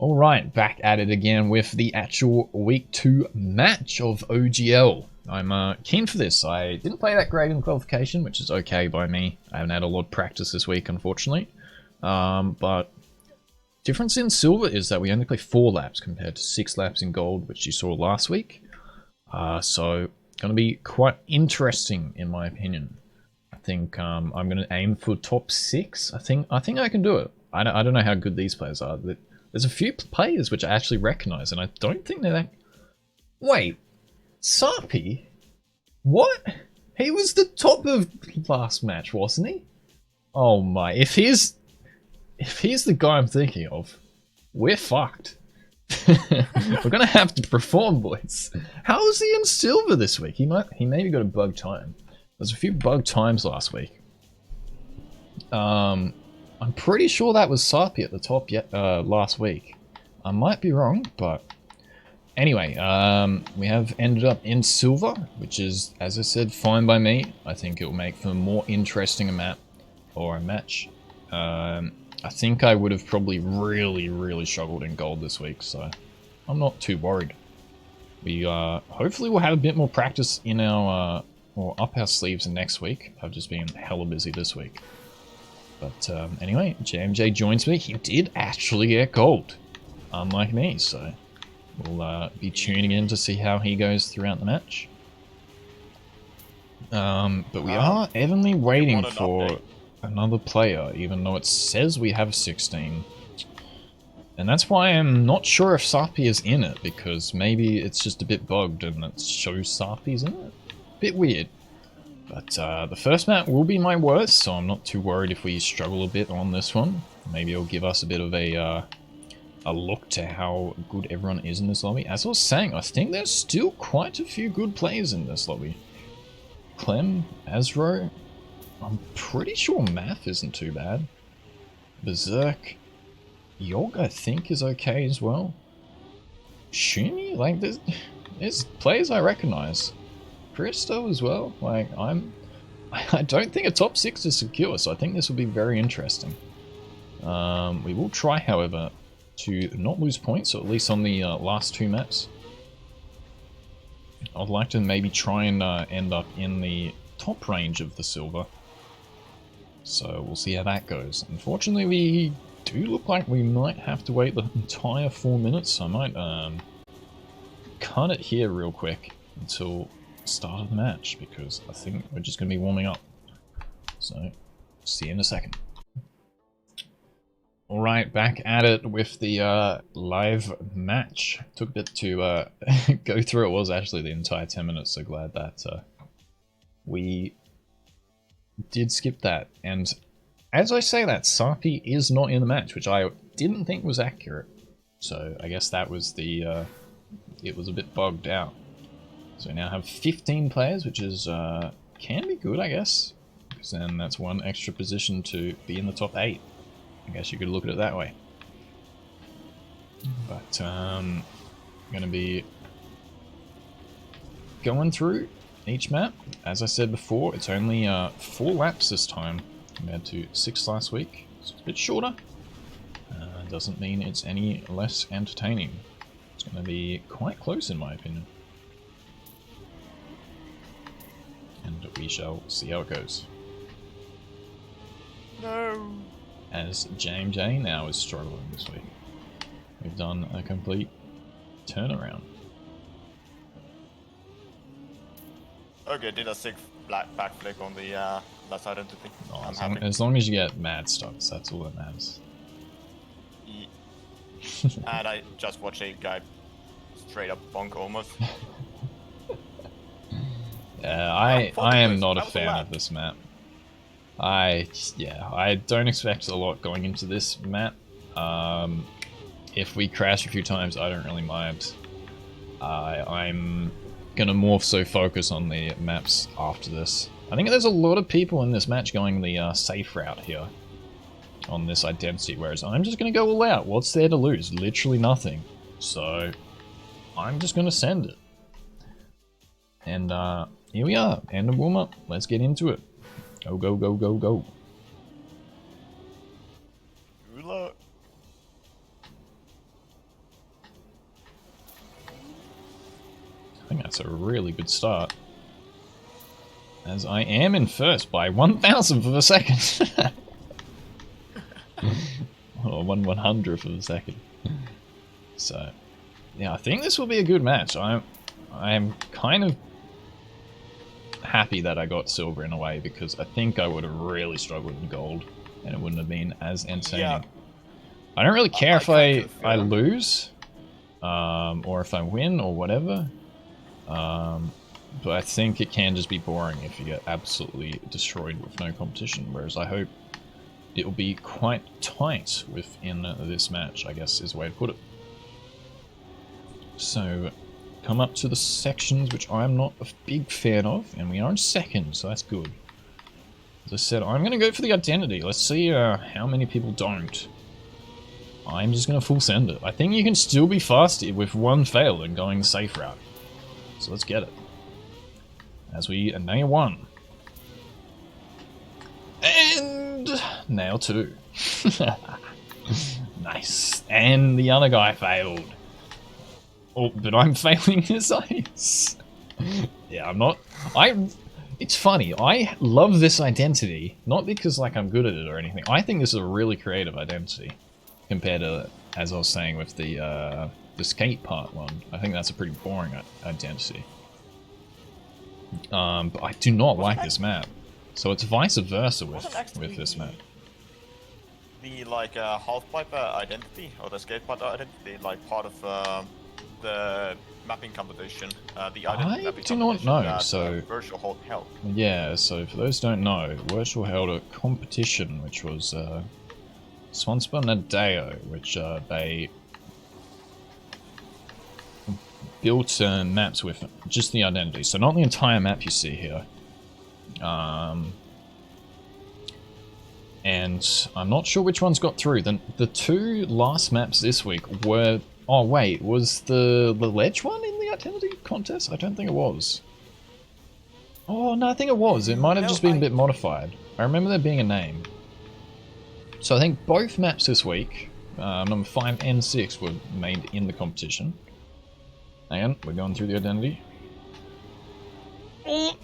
Alright, back at it again with the actual Week 2 match of OGL. I'm keen for this. I didn't play that great in qualification, which is okay by me. I haven't had a lot of practice this week, unfortunately. But difference in silver is that we only play 4 laps compared to 6 laps in gold, which you saw last week. So, going to be quite interesting in my opinion. I think I'm going to aim for top 6. I think I can do it. I don't know how good these players are. There's a few players which I actually recognize, and I don't think they're that... Wait, Sarpi? What? He was the top of last match, wasn't he? Oh my, if he's the guy I'm thinking of, we're fucked. We're gonna have to perform, boys. How is he in silver this week? He maybe got a bug time. There's a few bug times last week. I'm pretty sure that was Sarpi at the top last week. I might be wrong, but anyway, we have ended up in silver, which is, as I said, fine by me. I think it will make for a more interesting map or a match. I think I would have probably really struggled in gold this week, so I'm not too worried. We hopefully we'll have a bit more practice in our or up our sleeves next week. I've just been hella busy this week. But anyway, JMJ joins me. He did actually get gold, unlike me, so we'll be tuning in to see how he goes throughout the match. But we are evenly waiting for another player, even though it says we have 16. And that's why I'm not sure if Sarpi is in it, because maybe it's just a bit bugged and it shows Sarpi's in it. Bit weird. But the first map will be my worst, so I'm not too worried if we struggle a bit on this one. Maybe it'll give us a bit of a look to how good everyone is in this lobby. As I was saying, I think there's still quite a few good players in this lobby. Clem, Azro, I'm pretty sure Math isn't too bad. Berserk, Yog I think is okay as well. Shumi, like there's players I recognize. Christo as well. Like I don't think a top 6 is secure, so I think this will be very interesting. We will try, however, to not lose points, so at least on the last 2 maps. I'd like to maybe try and end up in the top range of the silver. So we'll see how that goes. Unfortunately, we do look like we might have to wait the entire 4 minutes, so I might cut it here real quick until start of the match, because I think we're just going to be warming up. So, see you in a second. Alright, back at it with the live match. Took a bit to go through. It was actually the entire 10 minutes, so glad that we did skip that. And as I say that, Sarpi is not in the match, which I didn't think was accurate. So I guess that was the, it was a bit bugged out. So we now have 15 players, which is can be good, I guess, because then that's one extra position to be in the top 8. I guess you could look at it that way. But I'm going to be going through each map. As I said before, it's only 4 laps this time compared to 6 last week. So it's a bit shorter. Doesn't mean it's any less entertaining. It's going to be quite close in my opinion. And we shall see how it goes. No. As JMJ now is struggling this week. We've done a complete turnaround. Okay, did a sick backflip on the last identity. Oh, I'm happy. as long as you get mad stocks, that's all that matters. And I just watched a guy straight up bonk almost. I am not a fan of this map. I don't expect a lot going into this map. If we crash a few times, I don't really mind. I'm gonna more so focus on the maps after this. I think there's a lot of people in this match going the safe route here on this identity, whereas I'm just gonna go all out. What's there to lose? Literally nothing. So I'm just gonna send it. And here we are, end of warm up. Let's get into it. Go, go, go, go, go. think that's a really good start. As I am in first by 1,000th of a second. Or 1/100th of a second. So, yeah, I think this will be a good match. I'm kind of happy that I got silver in a way, because I think I would have really struggled in gold, and it wouldn't have been as entertaining. Yeah. I don't really care if I lose, or if I win, or whatever. But I think it can just be boring if you get absolutely destroyed with no competition, whereas I hope it will be quite tight within this match, I guess is the way to put it. So, come up to the sections, which I'm not a big fan of, and we are in second, so that's good. As I said, I'm going to go for the identity. Let's see how many people don't. I'm just going to full send it. I think you can still be faster with one fail than going the safe route. So let's get it. As we nail 1. And nail 2. Nice. And the other guy failed. Oh, but I'm failing his ice. Yeah, I'm not. It's funny. I love this identity, not because like I'm good at it or anything. I think this is a really creative identity compared to, as I was saying, with the skate part one. I think that's a pretty boring identity. But I do not like this map. So it's vice versa with this map. The like half-pipe identity, or the skate part identity, like part of the mapping competition. The I do not know. So virtual held. Yeah. So for those who don't know, virtual held a competition which was sponsored by Nadeo, which they built maps with just the identity, so not the entire map you see here. And I'm not sure which ones got through. The 2 last maps this week were... Oh wait, was the ledge one in the identity contest? I don't think it was. Oh no, I think it was. It might have just been a bit modified. I remember there being a name. So I think both maps this week, number 5 and 6, were made in the competition. Hang on, we're going through the identity. Oh.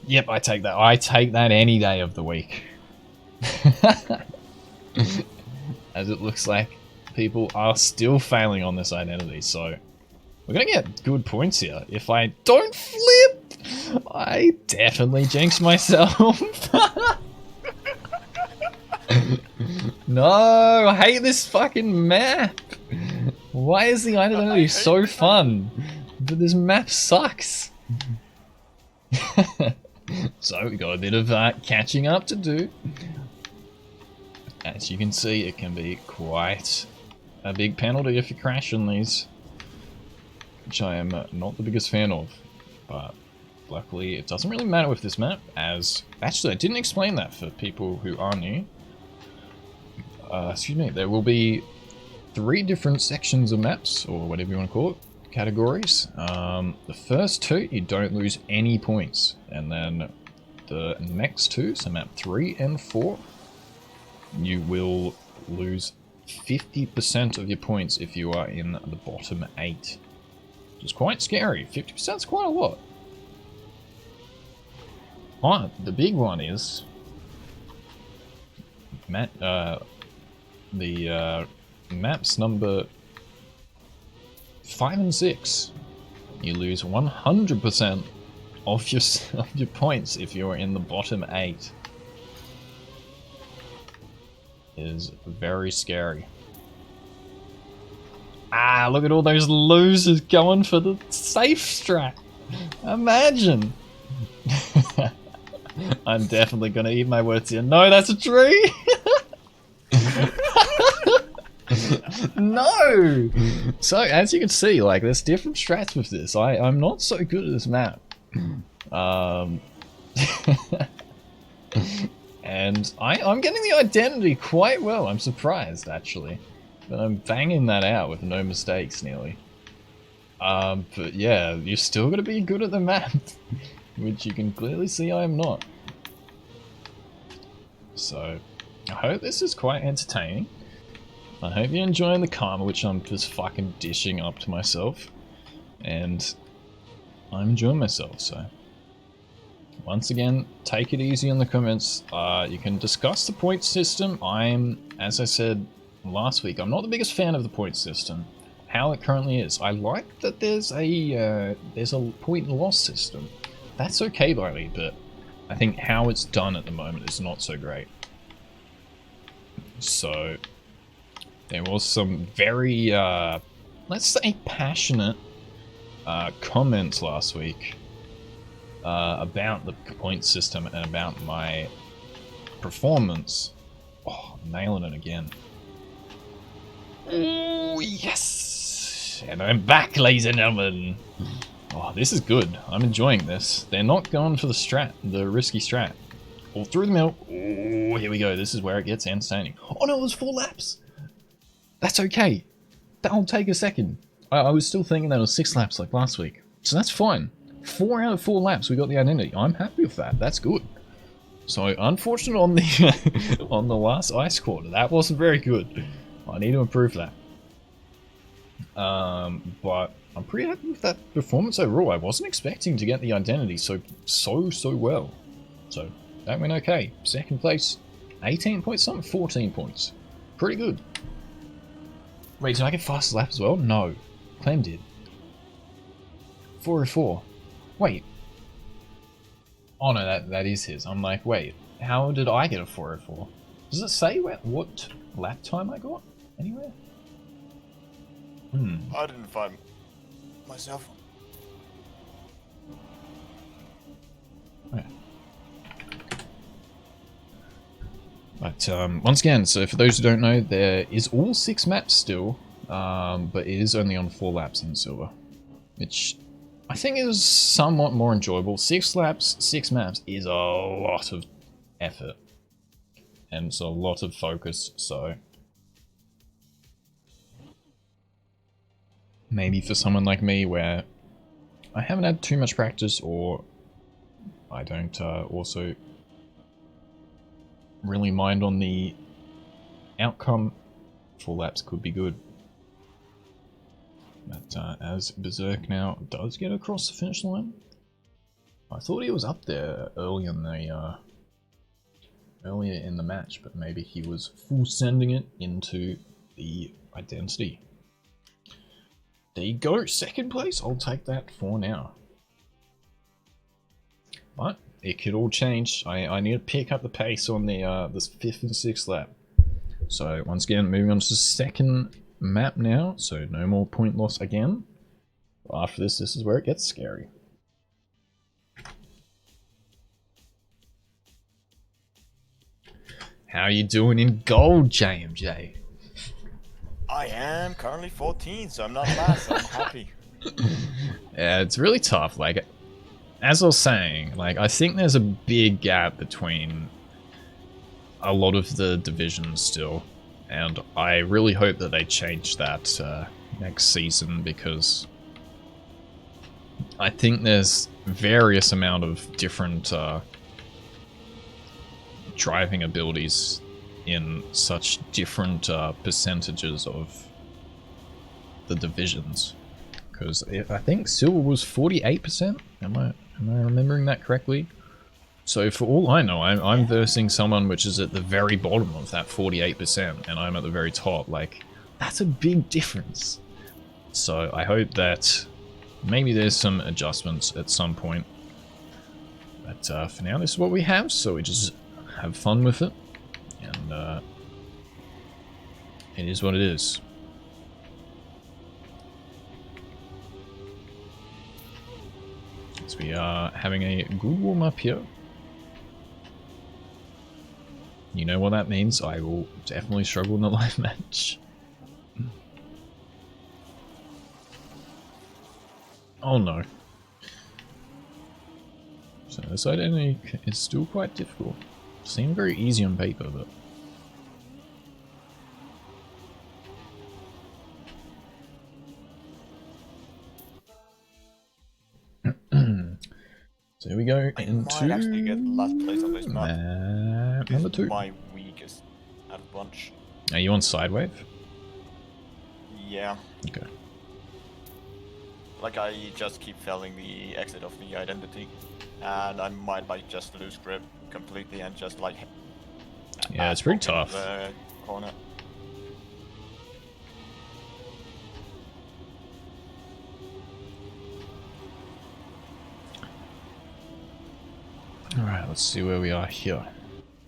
Yep, I take that. I take that any day of the week. As it looks like people are still failing on this identity, so we're gonna get good points here. If I don't flip, I definitely jinx myself. No, I hate this fucking map. Why is the identity so fun, but this map sucks? So we got a bit of catching up to do. As you can see, it can be quite a big penalty if you crash in these, which I am not the biggest fan of, but luckily it doesn't really matter with this map, as... Actually, I didn't explain that for people who are new. Excuse me, there will be 3 different sections of maps, or whatever you want to call it, categories. The first 2, you don't lose any points, and then the next 2, so map 3 and 4, you will lose 50% of your points if you are in the bottom 8. Which is quite scary. 50% is quite a lot. Oh, the big one is... maps number 5 and 6. You lose 100% of your points if you're in the bottom 8. Is very scary. Ah, look at all those losers going for the safe strat. Imagine. I'm definitely gonna eat my words here. No, that's a tree. No. So as you can see, like, there's different strats with this. I'm not so good at this map. And I'm getting the identity quite well. I'm surprised, actually. But I'm banging that out with no mistakes, nearly. But yeah, you're still gonna be good at the map. Which you can clearly see I am not. So, I hope this is quite entertaining. I hope you're enjoying the karma, which I'm just fucking dishing up to myself. And I'm enjoying myself, so... Once again, take it easy in the comments. You can discuss the point system. As I said last week, I'm not the biggest fan of the point system. How it currently is. I like that there's a point and loss system. That's okay by me, but I think how it's done at the moment is not so great. So there was some very, let's say, passionate comments last week about the point system and about my performance. Oh, nailing it again. Oh, yes! And I'm back, ladies and gentlemen. Oh, this is good. I'm enjoying this. They're not going for the risky strat. All through the middle. Oh, here we go. This is where it gets entertaining. Oh no, it was 4 laps. That's okay. That'll take a second. I was still thinking that it was 6 laps like last week. So that's fine. 4 out of 4 laps, we got the identity. I'm happy with that. That's good. So, unfortunate on the on the last ice quarter. That wasn't very good. I need to improve that. But I'm pretty happy with that performance overall. I wasn't expecting to get the identity so well. So, that went okay. Second place, 18 points, something 14 points. Pretty good. Wait, did I get fastest lap as well? No. Clem did. 404. Wait. Oh no, that is his. I'm like, wait, how did I get a 404? Does it say what lap time I got anywhere? I didn't find myself. Okay. But once again, so for those who don't know, there is all 6 maps still, but it is only on 4 laps in silver, which I think is somewhat more enjoyable. 6 laps, 6 maps is a lot of effort, and it's a lot of focus, so maybe for someone like me where I haven't had too much practice, or I don't also really mind on the outcome, 4 laps could be good. But as Berserk now does get across the finish line, I thought he was up there earlier in the match, but maybe he was full sending it into the identity. There you go, 2nd place. I'll take that for now. But it could all change. I need to pick up the pace on the this 5th and 6th lap. So once again, moving on to the 2nd map now, so no more point loss again. After this is where it gets scary. How you doing in gold, JMJ? I am currently 14, so I'm not last, so I'm happy. Yeah, it's really tough. Like, as I was saying, like, I think there's a big gap between a lot of the divisions still. And I really hope that they change that next season, because I think there's various amount of different driving abilities in such different percentages of the divisions. Because I think silver was 48%. Am I remembering that correctly? So for all I know, I'm versing someone which is at the very bottom of that 48%, and I'm at the very top. Like, that's a big difference. So I hope that maybe there's some adjustments at some point. But for now, this is what we have, so we just have fun with it. And it is what it is. So we are having a good warm-up here. You know what that means. I will definitely struggle in the live match. Oh no. So this identity is still quite difficult. Seemed very easy on paper, but... So here we go into... I might actually get last place on this map. Number 2. My weakest out of bunch. Are you on Sidewave? Yeah. Okay. like I just keep failing the exit of the identity, and I might like just lose grip completely and just like Yeah, it's pretty walk into tough. the corner. Alright, let's see where we are here.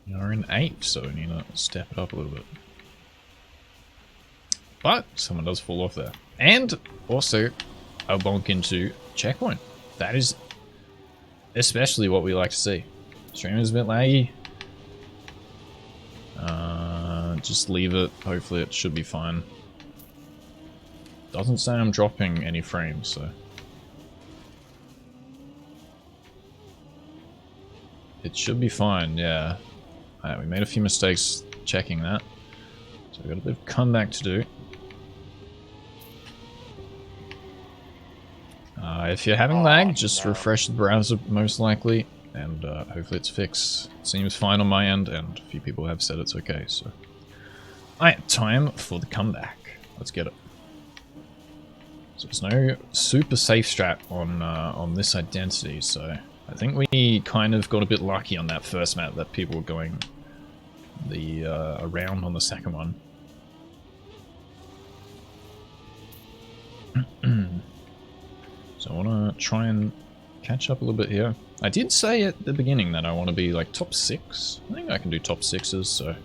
We're in 8th, so we need to step it up a little bit. But someone does fall off there. And also a bonk into checkpoint. That is especially what we like to see. Stream is a bit laggy. Just leave it. Hopefully it should be fine. Doesn't say I'm dropping any frames, so... It should be fine, yeah. Alright, we made a few mistakes checking that. So we've got a bit of comeback to do. If you're having lag, just refresh the browser most likely, and hopefully it's fixed. It seems fine on my end, and a few people have said it's okay, so... Alright, time for the comeback. Let's get it. So there's no super safe strat on this identity, so... I think we kind of got a bit lucky on that first map that people were going the around on the second one. So I want to try and catch up a little bit here. I did say at the beginning that I want to be like top 6. I think I can do top 6s, so...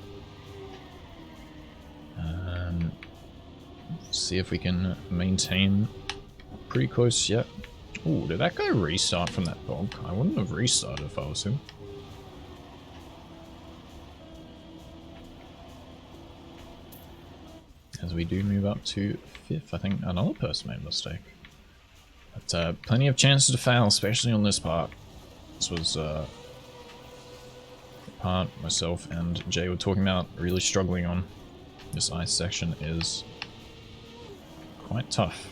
Let's see if we can maintain pretty close yet. Ooh, did that guy restart from that bog? I wouldn't have restarted if I was him. As we do move up to 5th, I think another person made a mistake. But plenty of chances to fail, especially on this part. This was the part myself and Jay were talking about really struggling on. This ice section is quite tough.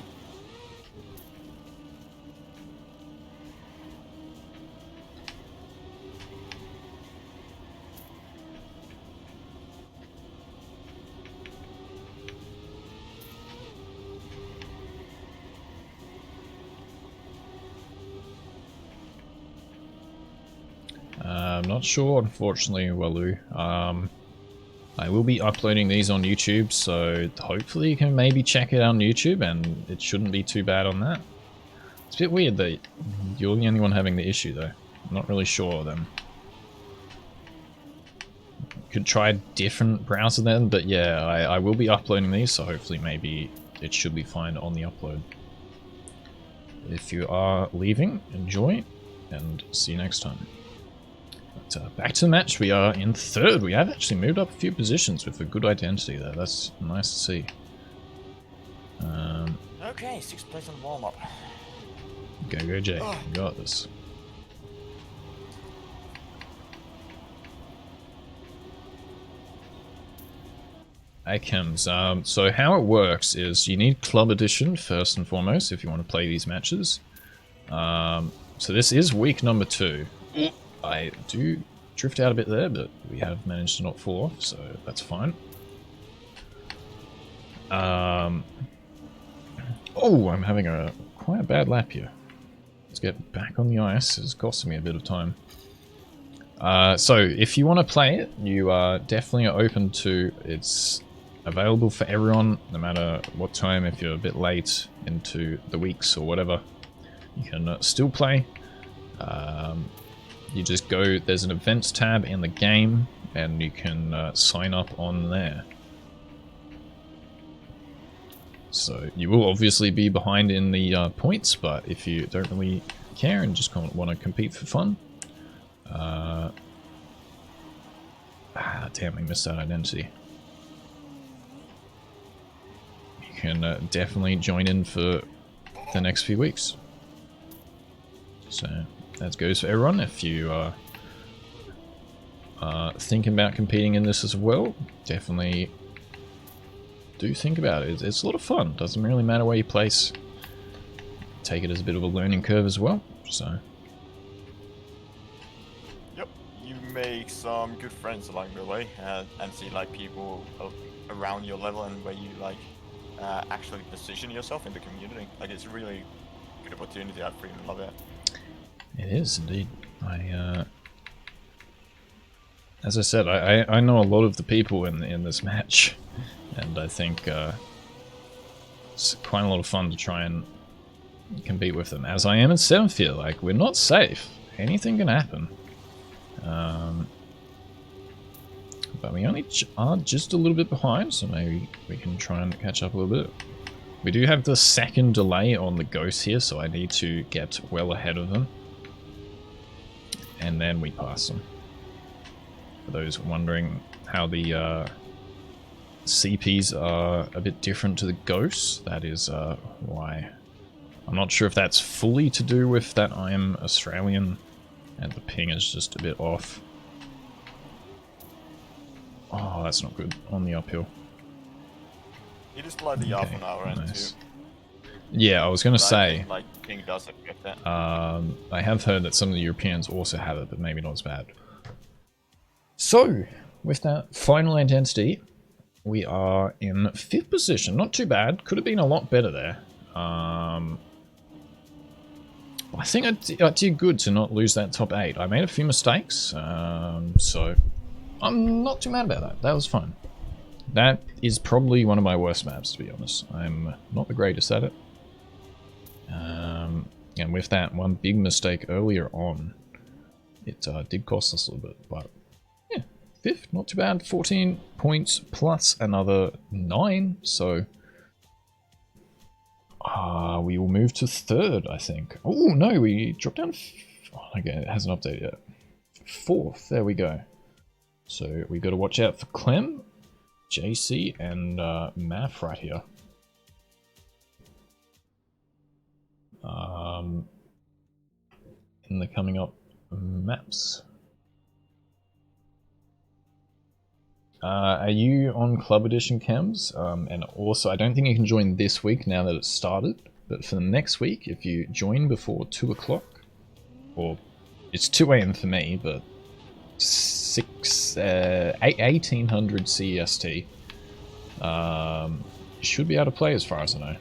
I'm not sure, unfortunately, Walu. I will be uploading these on YouTube, so hopefully you can maybe check it out on YouTube, and it shouldn't be too bad on that. It's a bit weird that you're the only one having the issue, though. I'm not really sure then. Could try a different browser then, but yeah, I will be uploading these, so hopefully maybe it should be fine on the upload. If you are leaving, enjoy, and see you next time. But back to the match, we are in 3rd. We have actually moved up a few positions with a good identity there. That's nice to see. Okay, 6th place on warm-up. Go Jay, you got this. Ikems. So how it works is you need Club Edition first and foremost if you want to play these matches. So this is week number 2. I do drift out a bit there, but we have managed to not fall off, so that's fine. Oh, I'm having quite a bad lap here. Let's get back on the ice. It's costing me a bit of time. So if you want to play it, you are definitely open to. It's available for everyone, no matter what time. If you're a bit late into the weeks or whatever, you can still play. You just go, there's an events tab in the game, and you can sign up on there. So you will obviously be behind in the points, but if you don't really care and just want to compete for fun, damn, we missed that identity. You can definitely join in for the next few weeks. So that goes for everyone. If you are thinking about competing in this as well, definitely do think about it. It's a lot of fun. Doesn't really matter where you place. Take it as a bit of a learning curve as well. So. Yep, you make some good friends along the way, and see like people around your level and where you like actually position yourself in the community. Like it's really good opportunity. I freaking love it. It is indeed. As I said, I know a lot of the people in this match, and I think it's quite a lot of fun to try and compete with them. As I am in 7th here, like, we're not safe. Anything can happen. But we only are just a little bit behind, so maybe we can try and catch up a little bit. We do have the second delay on the ghosts here, so I need to get well ahead of them. And then we pass them. For those wondering how the CPs are a bit different to the ghosts, that is why. I'm not sure if that's fully to do with that I am Australian and the ping is just a bit off. Oh, that's not good. On the uphill. You just slide the half an hour nice. into. Yeah, I was going to say. Think, like, ping does affect that. I have heard that some of the Europeans also have it, but maybe not as bad. So, with that final identity, we are in 5th position. Not too bad. Could have been a lot better there. I think I did good to not lose that top 8. I made a few mistakes, so I'm not too mad about that. That was fun. That is probably one of my worst maps, to be honest. I'm not the greatest at it. And with that one big mistake earlier on, it did cost us a little bit, but yeah, 5th, not too bad. 14 points plus another 9, so we will move to 3rd, I think. Oh no, we dropped down. Okay, it hasn't updated yet. 4th, there we go. So we got to watch out for Clem, JC, and Math right here. In the coming up maps. Are you on Club Edition Chems? And also, I don't think you can join this week now that it's started, but for the next week, if you join before 2 o'clock, or it's 2 AM for me, but 1800 CEST, you should be able to play as far as I know.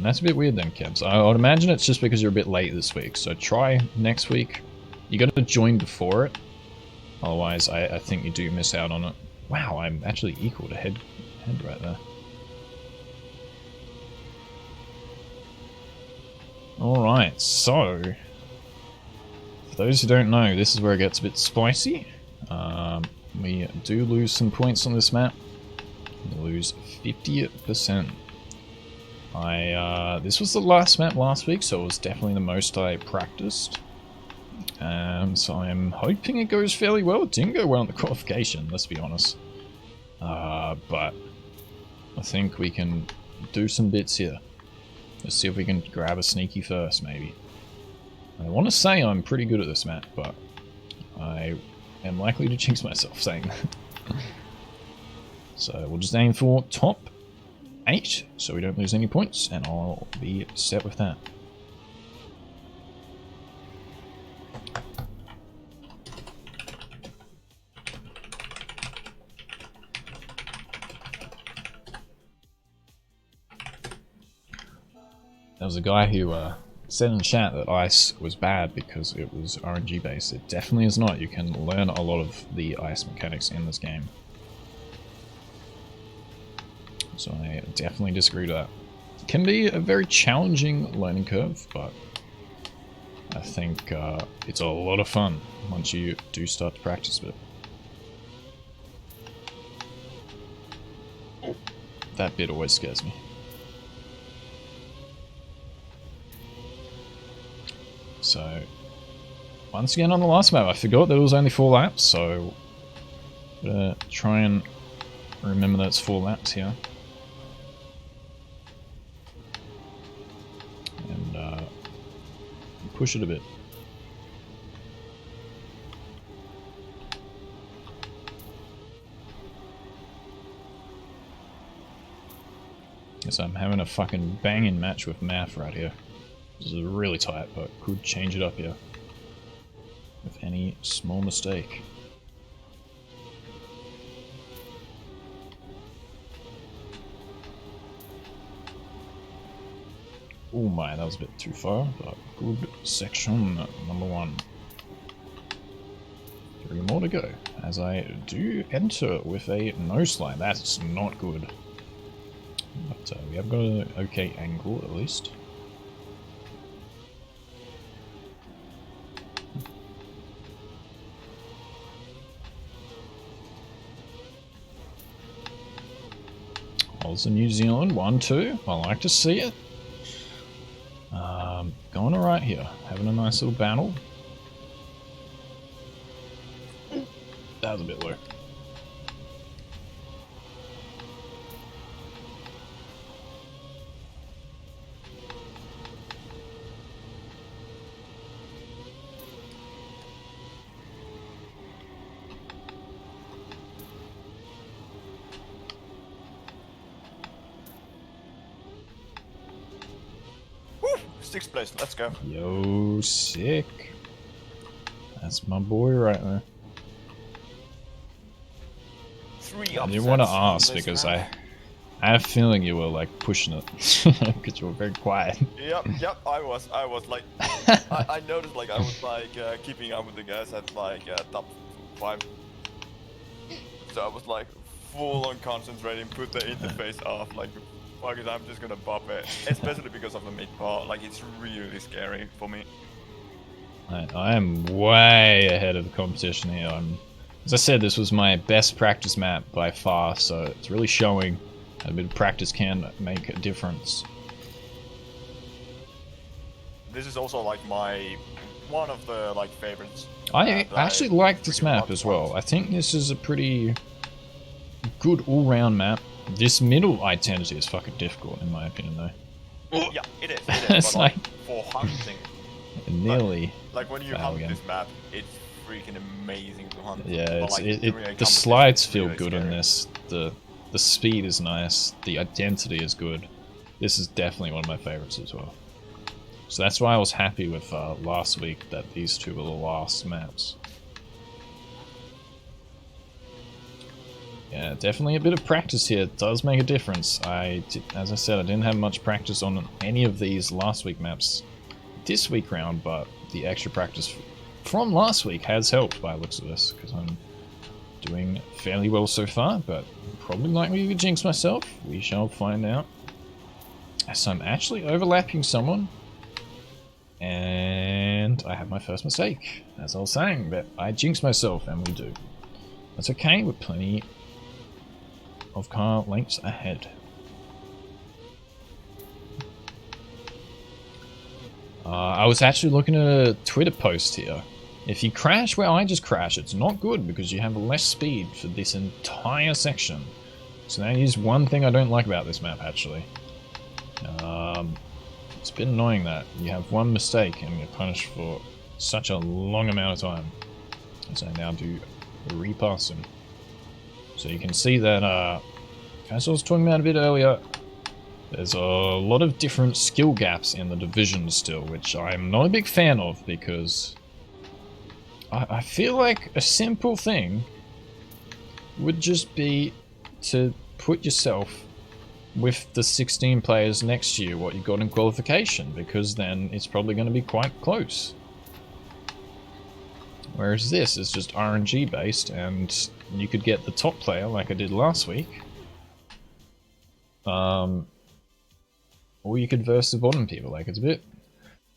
That's a bit weird then, Kebs. I would imagine it's just because you're a bit late this week, so try next week. You got to join before it, otherwise I think you do miss out on it. Wow, I'm actually equal to head right there. Alright, so for those who don't know, this is where it gets a bit spicy. We do lose some points on this map. We lose 50%. This was the last map last week, so it was definitely the most I practiced. So I'm hoping it goes fairly well. It didn't go well in the qualification, let's be honest. But I think we can do some bits here. Let's see if we can grab a sneaky first, maybe. I want to say I'm pretty good at this map, but I am likely to jinx myself saying that. So we'll just aim for top 8, so we don't lose any points, and I'll be set with that. There was a guy who said in chat that ice was bad because it was RNG based. It definitely is not. You can learn a lot of the ice mechanics in this game. So I definitely disagree with that. It can be a very challenging learning curve, but I think it's a lot of fun once you do start to practice a bit. Oh, that bit always scares me. So, once again on the last map, I forgot that it was only 4 laps, so I'm gonna try and remember that it's 4 laps here. And push it a bit. Guess I'm having a fucking banging match with Math right here. This is really tight, but could change it up here with any small mistake. Oh my, that was a bit too far, but good section number 1. 3 more to go, as I do enter with a no slide. That's not good. But we have got an okay angle, at least. Holds in New Zealand, 1-2. I like to see it. Going alright here, having a nice little battle. That was a bit low. Woo! 6th place, let's go. Yo, sick. That's my boy right there. 3 I didn't want to ask because I have a feeling you were like pushing it because you were very quiet. Yep, I was like, I noticed like I was like keeping up with the guys at like top 5. So I was like full on concentrating, put the interface off, like fuck it, I'm just gonna bop it. Especially because of the mid part, like it's really scary for me. I am way ahead of the competition here. As I said, this was my best practice map by far, so it's really showing a bit of practice can make a difference. This is also like one of the like favorites. I actually like this map as well. I think this is a pretty good all-round map. This middle identity is fucking difficult in my opinion though. Yeah, it is. It's but like for hunting, nearly. like when you hunt this map, it's freaking amazing to hunt. Yeah, like, the slides feel really good scary. on this. The speed is nice. The identity is good. This is definitely one of my favorites as well. So that's why I was happy with last week that these two were the last maps. Yeah, definitely a bit of practice here does make a difference. As I said, I didn't have much practice on any of these last week maps this week round, but the extra practice from last week has helped by the looks of this, because I'm doing fairly well so far, but probably likely to jinx myself. We shall find out. So I'm actually overlapping someone, and I have my first mistake, as I was saying, but I jinxed myself, and we do. That's okay, we're plenty of car lengths ahead. I was actually looking at a Twitter post here. If you crash where I just crashed, it's not good because you have less speed for this entire section. So that is one thing I don't like about this map, actually. It's a bit annoying that you have one mistake and you're punished for such a long amount of time. As I now do repassing. So you can see that, as I was talking about a bit earlier, there's a lot of different skill gaps in the division still, which I'm not a big fan of because I feel like a simple thing would just be to put yourself with the 16 players next to you what you got in qualification, because then it's probably going to be quite close. Whereas this is just RNG based, and you could get the top player like I did last week. Or you could verse the bottom people. Like, it's a bit...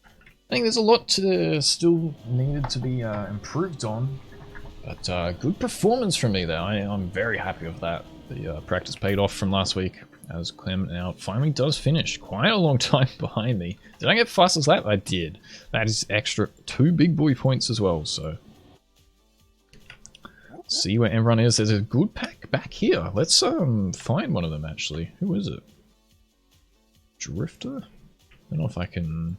I think there's a lot to still needed to be improved on. But good performance from me there. I'm very happy with that. The practice paid off from last week, as Clem now finally does finish. Quite a long time behind me. Did I get fastest lap? I did. That is extra 2 big boy points as well, so... See where everyone is. There's a good pack back here. Let's find one of them, actually. Who is it? Drifter? I don't know if I can...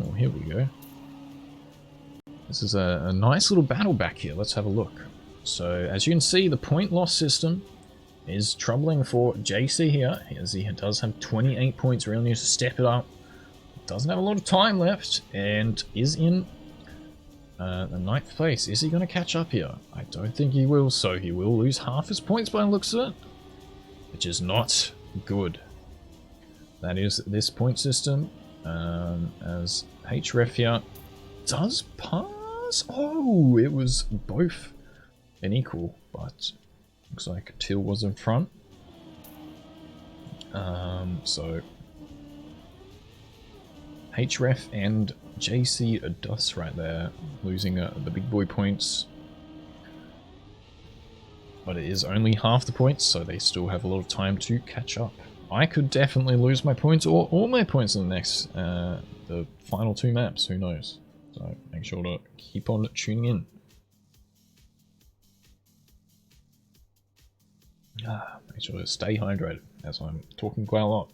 Oh, here we go. This is a nice little battle back here. Let's have a look. So, as you can see, the point loss system is troubling for JC here, as he does have 28 points. Really needs to step it up. Doesn't have a lot of time left, and is in the 9th place. Is he going to catch up here? I don't think he will, so he will lose half his points by the looks of it, which is not good. that is this point system. As Href here does pass. Oh, it was both an equal, but looks like Till was in front. So Href and JC are dust right there, losing the big boy points. But it is only half the points, so they still have a lot of time to catch up. I could definitely lose my points or all my points in the next, the final 2 maps, who knows. So make sure to keep on tuning in. Make sure to stay hydrated, as I'm talking quite a lot.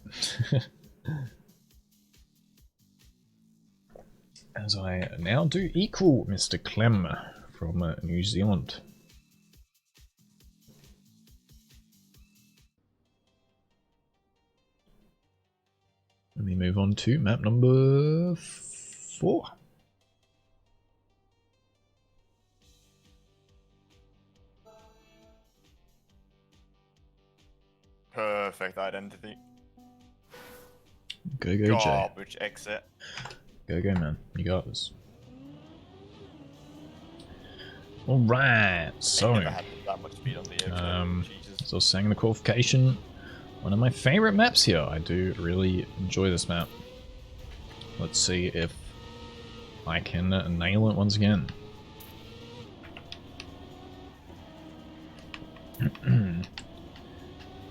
As I now do equal Mr. Clem from New Zealand. Let me move on to map number 4. Perfect identity. Go Jay. Garbage exit. Go man, you got this. Alright, so I never had that much speed on the exit. so saying the qualification, one of my favorite maps here. I do really enjoy this map. Let's see if I can nail it once again.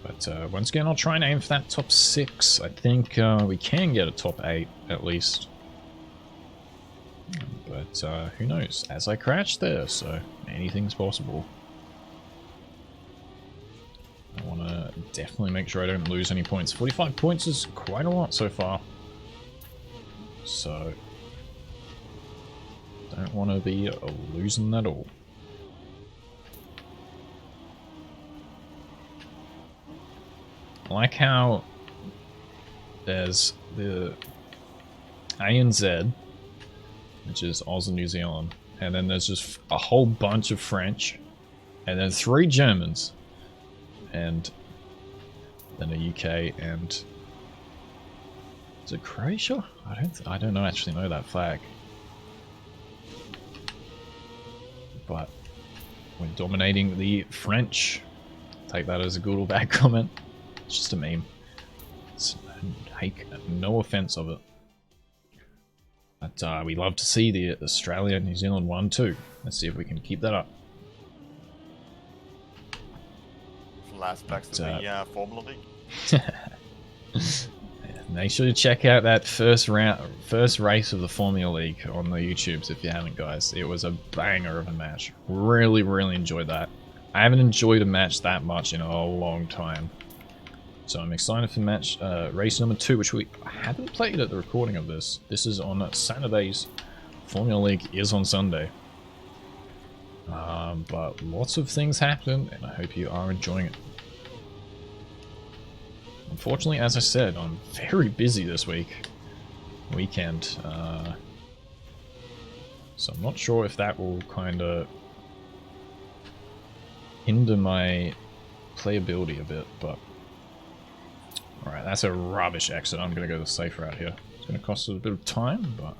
But once again, I'll try and aim for that top 6. I think we can get a top 8 at least. But who knows? As I crash there, so anything's possible. I want to definitely make sure I don't lose any points. 45 points is quite a lot so far. So don't want to be losing that all. I like how there's the ANZ, which is Oz and New Zealand, and then there's just a whole bunch of French, and then 3 Germans, and then a UK, and is it Croatia? I don't know, actually know that flag, but we're dominating the French. Take that as a good or bad comment. It's just a meme. Take no offense of it. But we love to see the Australia and New Zealand 1-2. Let's see if we can keep that up. Flashbacks to the Formula League. Make sure to check out that first race of the Formula League on the YouTubes if you haven't, guys. It was a banger of a match. Really, really enjoyed that. I haven't enjoyed a match that much in a long time. So I'm excited for match race number 2, which we haven't played at the recording of this. This is on Saturdays. Formula League is on Sunday. But lots of things happen, and I hope you are enjoying it. Unfortunately, as I said, I'm very busy this weekend. So I'm not sure if that will kind of hinder my playability a bit, but alright, that's a rubbish exit. I'm going to go the safe route here. It's going to cost us a bit of time, but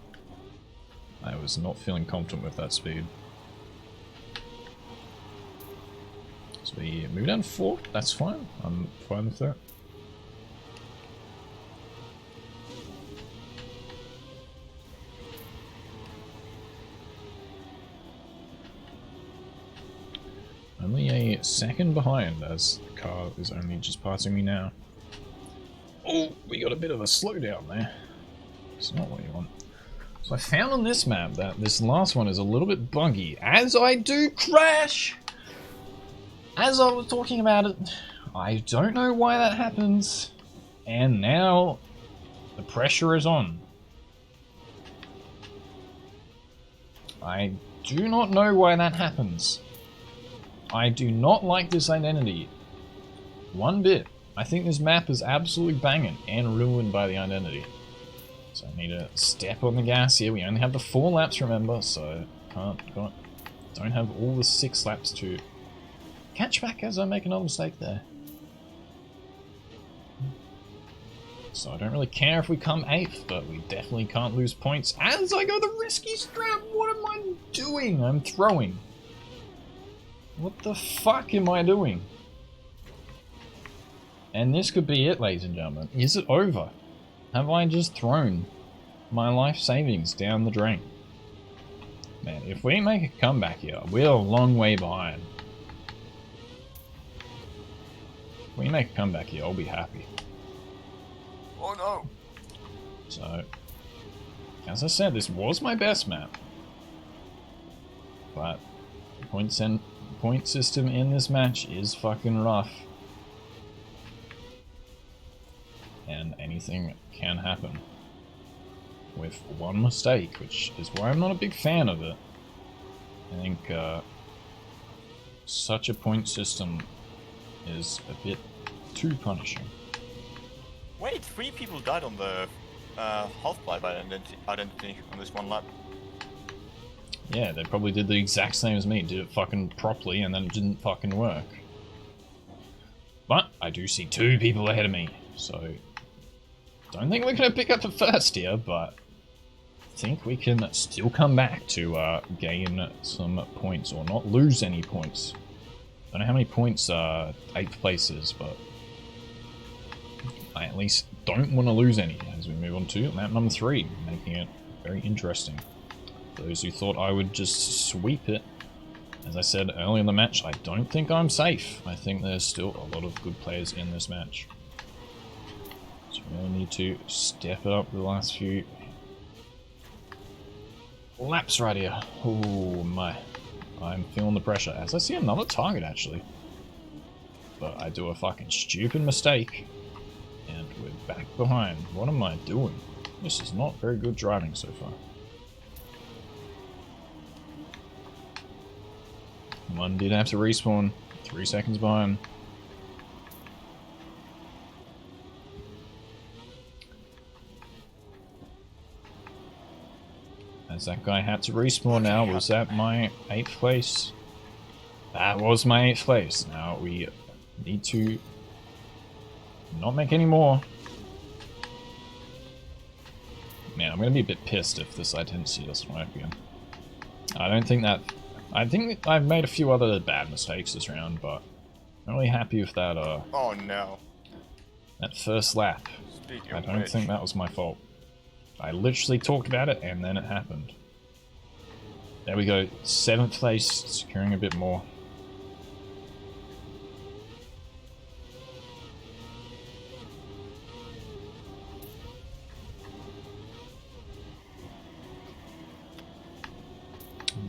I was not feeling confident with that speed. So we move down 4. That's fine. I'm fine with that. Only a second behind, as the car is only just passing me now. Oh, we got a bit of a slowdown there. It's not what you want. So I found on this map that this last one is a little bit buggy. As I do crash! As I was talking about it, I don't know why that happens. And now the pressure is on. I do not know why that happens. I do not like this identity one bit. I think this map is absolutely banging and ruined by the identity. So I need to step on the gas here. We only have the 4 laps, remember, so don't have all the 6 laps to catch back as I make another mistake there. So I don't really care if we come 8th, but we definitely can't lose points. As I go the risky strap, what am I doing? I'm throwing. What the fuck am I doing? And this could be it, ladies and gentlemen. Is it over? Have I just thrown my life savings down the drain? Man, if we make a comeback here, we're a long way behind. If we make a comeback here, I'll be happy. Oh no! So, as I said, this was my best map. But the point system in this match is fucking rough. And anything can happen with one mistake, which is why I'm not a big fan of it. I think such a point system is a bit too punishing. Wait, 3 people died on the half-pipe identity on this one lap. Yeah, they probably did the exact same as me, did it fucking properly, and then it didn't fucking work. But I do see 2 people ahead of me, so don't think we're gonna pick up the first here, but I think we can still come back to gain some points, or not lose any points. I don't know how many points 8th place is, but I at least don't want to lose any as we move on to map number 3, making it very interesting. Those who thought I would just sweep it, as I said earlier in the match, I don't think I'm safe. I think there's still a lot of good players in this match. So we really need to step it up the last few laps right here. Oh my. I'm feeling the pressure. As I see another target actually. But I do a fucking stupid mistake. And we're back behind. What am I doing? This is not very good driving so far. One did have to respawn. 3 seconds behind. As that guy had to respawn now, was that my 8th place? That was my 8th place. Now we need to not make any more. Man, I'm gonna be a bit pissed if this identity doesn't work again. I don't think that... I think I've made a few other bad mistakes this round, but I'm really happy with that, oh no. That first lap. I don't think that was my fault. I literally talked about it, and then it happened. There we go, 7th place, securing a bit more.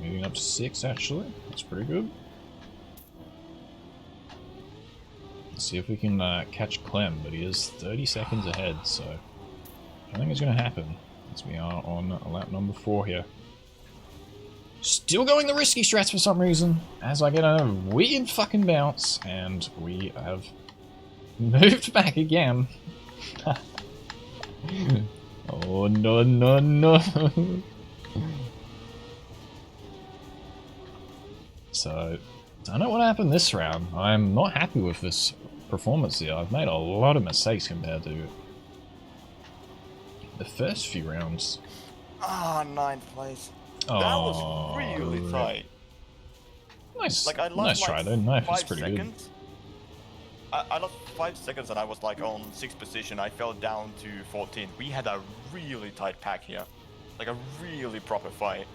Moving up to 6, actually. That's pretty good. Let's see if we can catch Clem, but he is 30 seconds ahead, so I think it's going to happen, as we are on lap number 4 here. Still going the risky strats for some reason, as I get a weird fucking bounce, and we have moved back again. Oh no no no. So, I don't know what happened this round. I'm not happy with this performance here. I've made a lot of mistakes compared to the first few rounds. Ah, 9th place. Oh, that was really tight. Nice, like, I lost nice try though. Knife is pretty seconds. Good. I lost 5 seconds and I was like on 6th position. I fell down to 14. We had a really tight pack here. Like a really proper fight.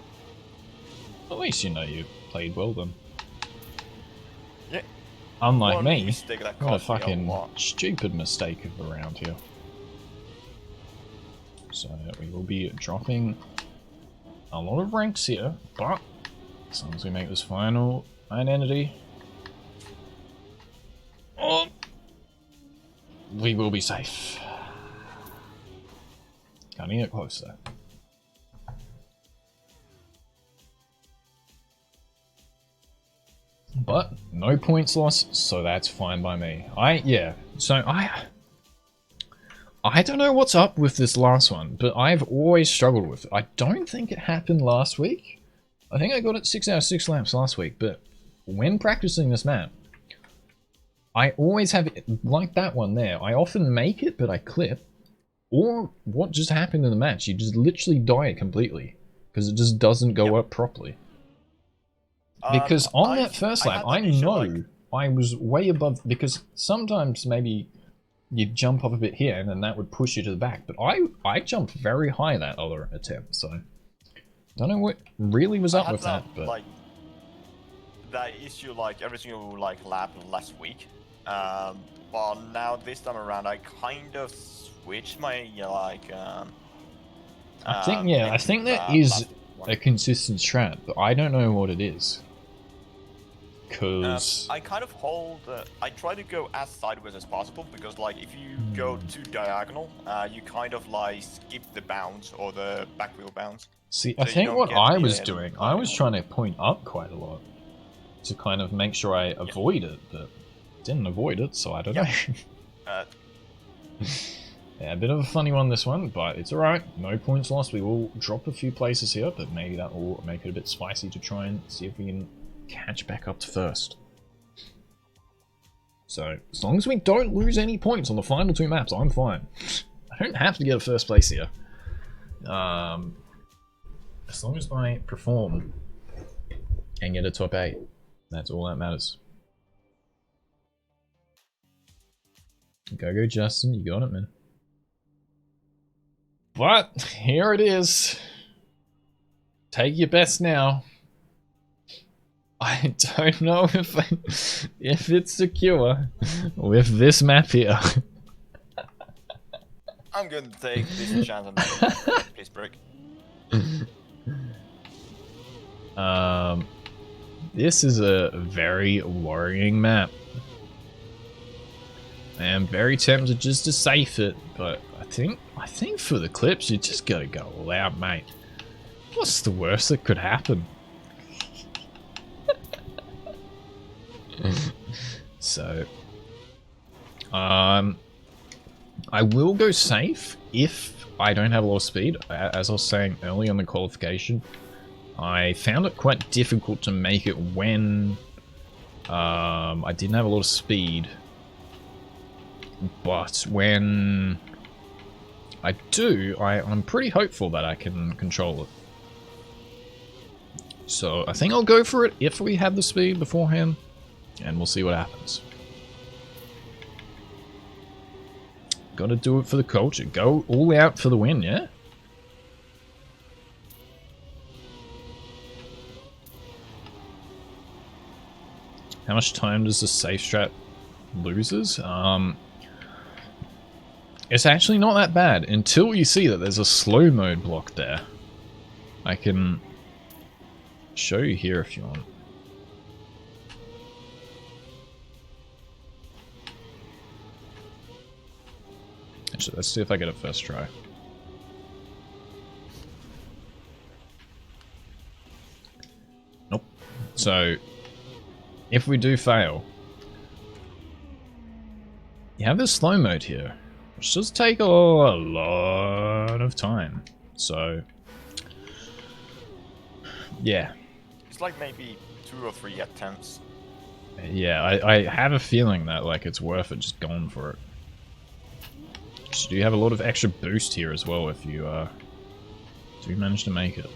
At least you know you played well then. Yeah. Unlike me, that what a fucking stupid mistake of a round here. So we will be dropping a lot of ranks here, but as long as we make this final identity, oh, we will be safe. Cutting it closer. But no points lost, so that's fine by me. I don't know what's up with this last one, but I've always struggled with it. I don't think it happened last week. I think I got it 6 out of 6 laps last week, but when practicing this map, I always have it like that one there. I often make it, but I clip, Or what just happened in the match? You just literally die completely. Because it just doesn't go up properly. Because on that first lap, I know I was way above... Because sometimes maybe you jump up a bit here and then that would push you to the back. But I jumped very high that other attempt, so... Don't know what really was up with that, but... Like, that issue like every single like lap last week. But now this time around I kind of switched my I think that is a consistent strat, but I don't know what it is. Cause I kind of hold. I try to go as sideways as possible because, like, if you go too diagonal, you kind of like skip the bounce or the back wheel bounce. See, I think what I was doing, I was trying to point up quite a lot to kind of make sure I avoid it, but didn't avoid it, so I don't know. Yeah, a bit of a funny one this one, but it's alright. No points lost. We will drop a few places here, but maybe that will make it a bit spicy to try and see if we can catch back up to first. So, as long as we don't lose any points on the final 2 maps, I'm fine. I don't have to get a first place here. As long as I perform and get a top 8, that's all that matters. Go Justin, you got it, man. But here it is. Take your best now. I don't know if it's secure with this map here. I'm going to take this chance on please break. This is a very worrying map. I am very tempted just to safe it, but I think for the clips you just gotta go all out, mate. What's the worst that could happen? So, I will go safe if I don't have a lot of speed. As I was saying early on the qualification, I found it quite difficult to make it when I didn't have a lot of speed. But when I do, I'm pretty hopeful that I can control it. So I think I'll go for it if we have the speed beforehand, and we'll see what happens. Gotta do it for the culture. Go all out for the win, yeah? How much time does the safe strat loses? It's actually not that bad until you see that there's a slow mode block there. I can show you here if you want. Actually, let's see if I get it first try. Nope. So, if we do fail, you have this slow mode here, which does take a lot of time. So, yeah. It's like maybe 2 or 3 attempts. Yeah, I have a feeling that like it's worth it just going for it. So you have a lot of extra boost here as well if you do manage to make it.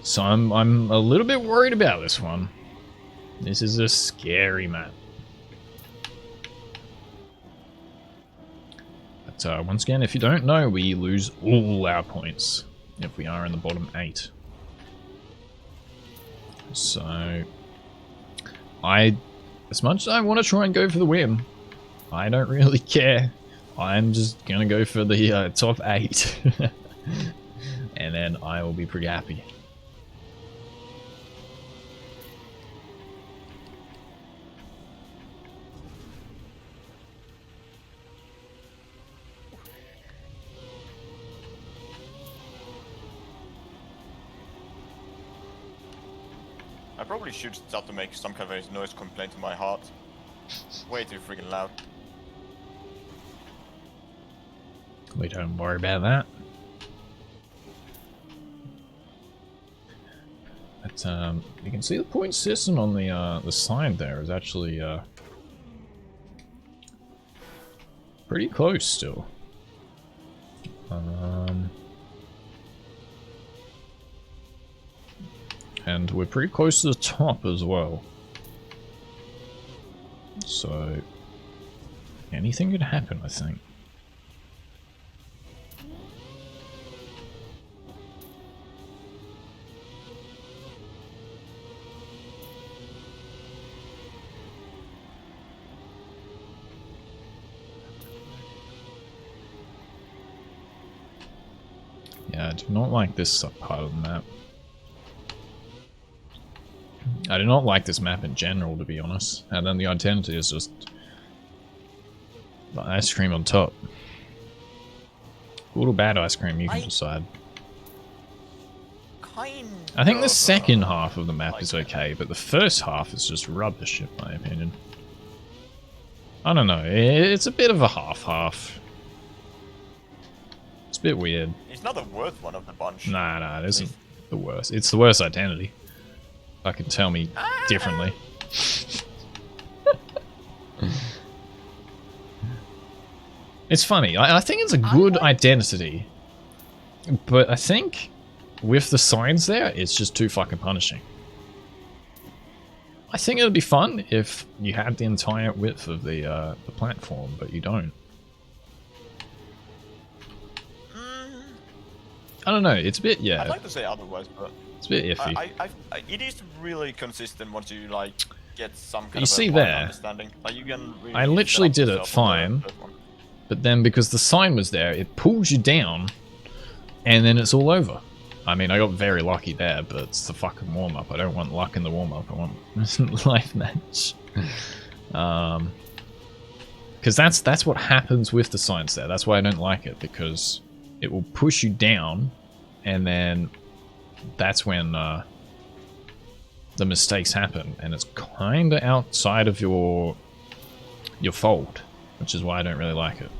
So I'm a little bit worried about this one. This is a scary map. But once again, if you don't know, we lose all our points if we are in the bottom 8. So as much as I want to try and go for the win, I don't really care. I'm just gonna go for the top 8. And then I will be pretty happy. I probably should start to make some kind of a noise complaint to my heart. Way too freaking loud. We don't worry about that. But you can see the point system on the side there is actually pretty close still. And we're pretty close to the top as well. So anything could happen, I think. Yeah, I do not like this part of the map. I do not like this map in general, to be honest. And then the identity is just the ice cream on top. Good or bad ice cream, you can decide. I think the second half of the map is okay, but the first half is just rubbish, in my opinion. I don't know, it's a bit of a half-half. It's a bit weird. It's not the worst one of the bunch. Nah, it isn't the worst. It's the worst identity. I can tell me differently. It's funny. I think it's a good identity, but I think with the signs there, it's just too fucking punishing. I think it would be fun if you had the entire width of the platform, but you don't. I don't know. It's a bit, yeah. I'd like to say otherwise, but it's a bit iffy. It is really consistent once you like get some kind you of see a there, understanding. Like you can really I literally did it fine, but then because the sign was there, it pulls you down, and then it's all over. I mean, I got very lucky there, but it's the fucking warm-up. I don't want luck in the warm-up. I want life match. Because that's what happens with the signs there. That's why I don't like it, because it will push you down, and then that's when the mistakes happen, and it's kind of outside of your fault, which is why I don't really like it.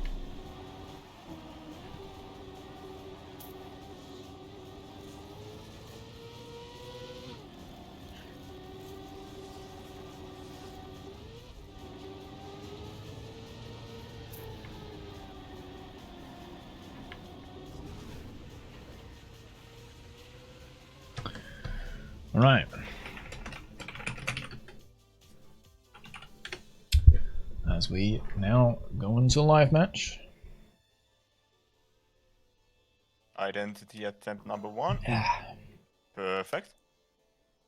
Alright. As we now go into live match. Identity attempt number 1. Yeah. Perfect.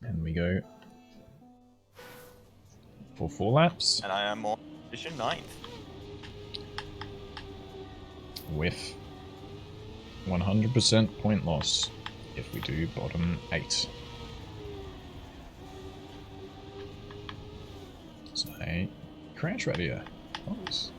And we go for 4 laps. And I am on position 9th. With 100% point loss if we do bottom 8. So a crash radio. Nice.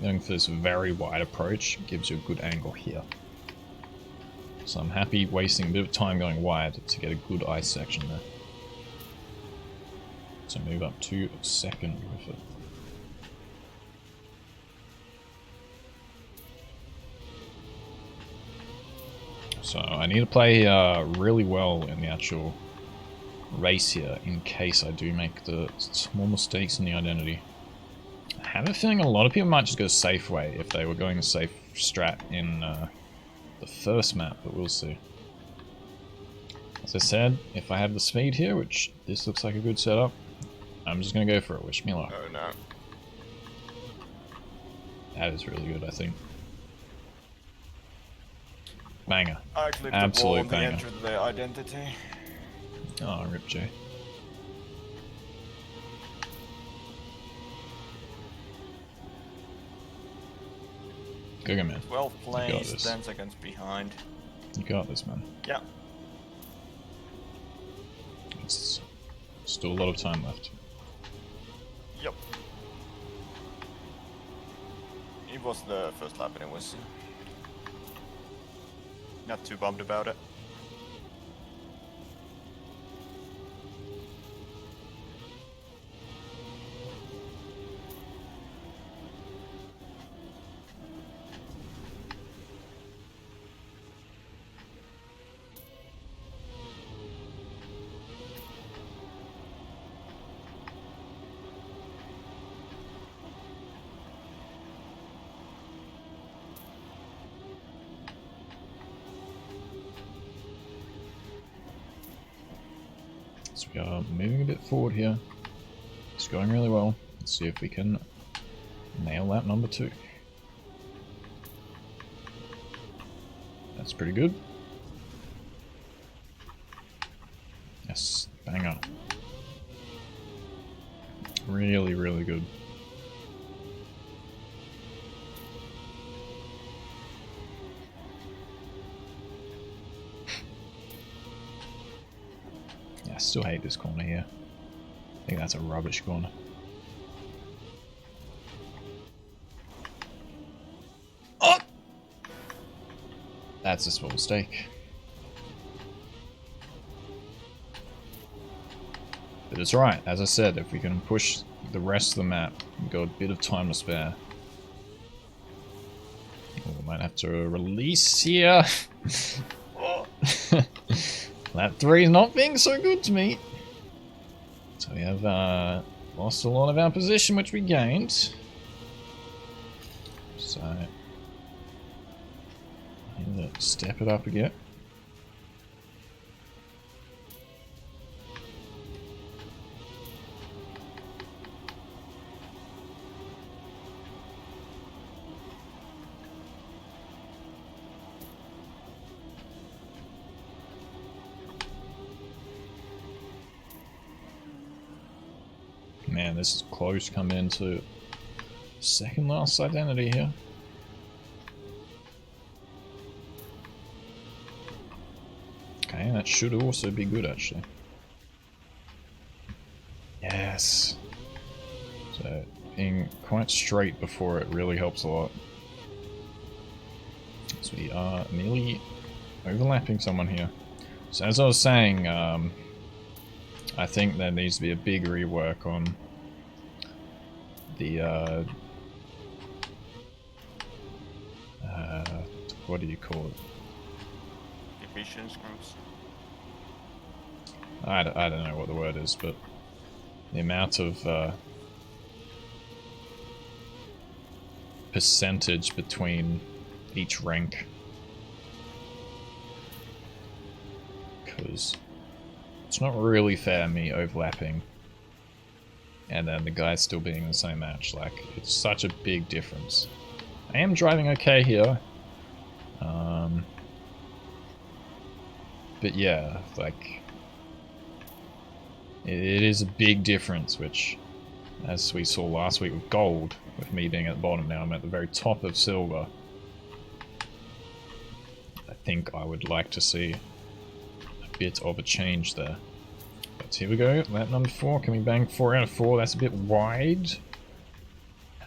Going for this very wide approach gives you a good angle here. So I'm happy wasting a bit of time going wide to get a good ice section there. So move up to 2nd with it. So I need to play really well in the actual race here in case I do make the small mistakes in the identity. I have a feeling a lot of people might just go safe way if they were going a safe strat in the first map, but we'll see. As I said, if I have the speed here, which this looks like a good setup, I'm just going to go for it. Wish me luck. Oh no. That is really good, I think. Banger. I clipped Absolute the wall banger. entered the identity. Oh, rip J. Go, man. 12th place, 10 seconds behind. You got this, man. Yeah. It's still a lot of time left. Yep. It was the first lap and it was not too bummed about it. So we are moving a bit forward here. It's going really well. Let's see if we can nail that number 2. That's pretty good. Yes, banger. Really, really good. Yeah, I still hate this corner here. I think that's a rubbish corner. Oh! That's a small mistake. But it's right, as I said, if we can push the rest of the map, we've got a bit of time to spare. Oh, we might have to release here. Oh. That 3 is not being so good to me. So we have lost a lot of our position, which we gained. So, need to step it up again. Man, this is close coming into second last identity here. Okay, that should also be good actually. Yes. So being quite straight before it really helps a lot. So we are nearly overlapping someone here. So as I was saying, I think there needs to be a big rework on the what do you call it? Emissions groups. I don't know what the word is, but the amount of percentage between each rank. Because it's not really fair me overlapping and then the guys still being in the same match. Like, it's such a big difference. I am driving okay here. But yeah, like, it is a big difference, which, as we saw last week with gold, with me being at the bottom now, I'm at the very top of silver. I think I would like to see a bit of a change there. But here we go, lap number 4, can we bang 4 out of 4? That's a bit wide.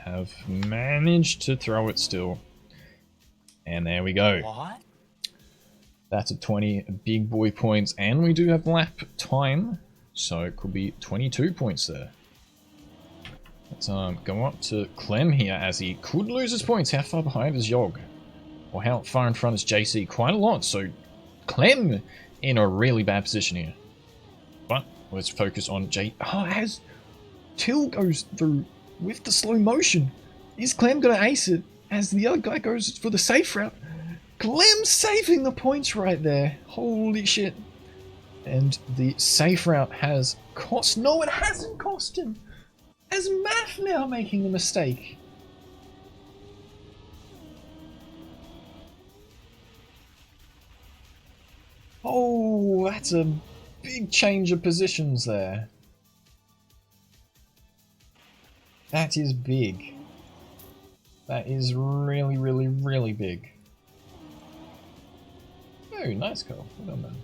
Have managed to throw it still. And there we go. What? That's a 20 big boy points, and we do have lap time, so it could be 22 points there. Let's go up to Clem here, as he could lose his points. How far behind is Yog? Or how far in front is JC? Quite a lot, so Clem in a really bad position here. But let's focus on J. Oh, as Till goes through with the slow motion. Is Clem going to ace it as the other guy goes for the safe route? Clem saving the points right there. Holy shit. And the safe route has cost... No, it hasn't cost him. As Math now making the mistake. Oh, that's a big change of positions there. That is big. That is really, really, really big. Oh, nice call. Well done, man.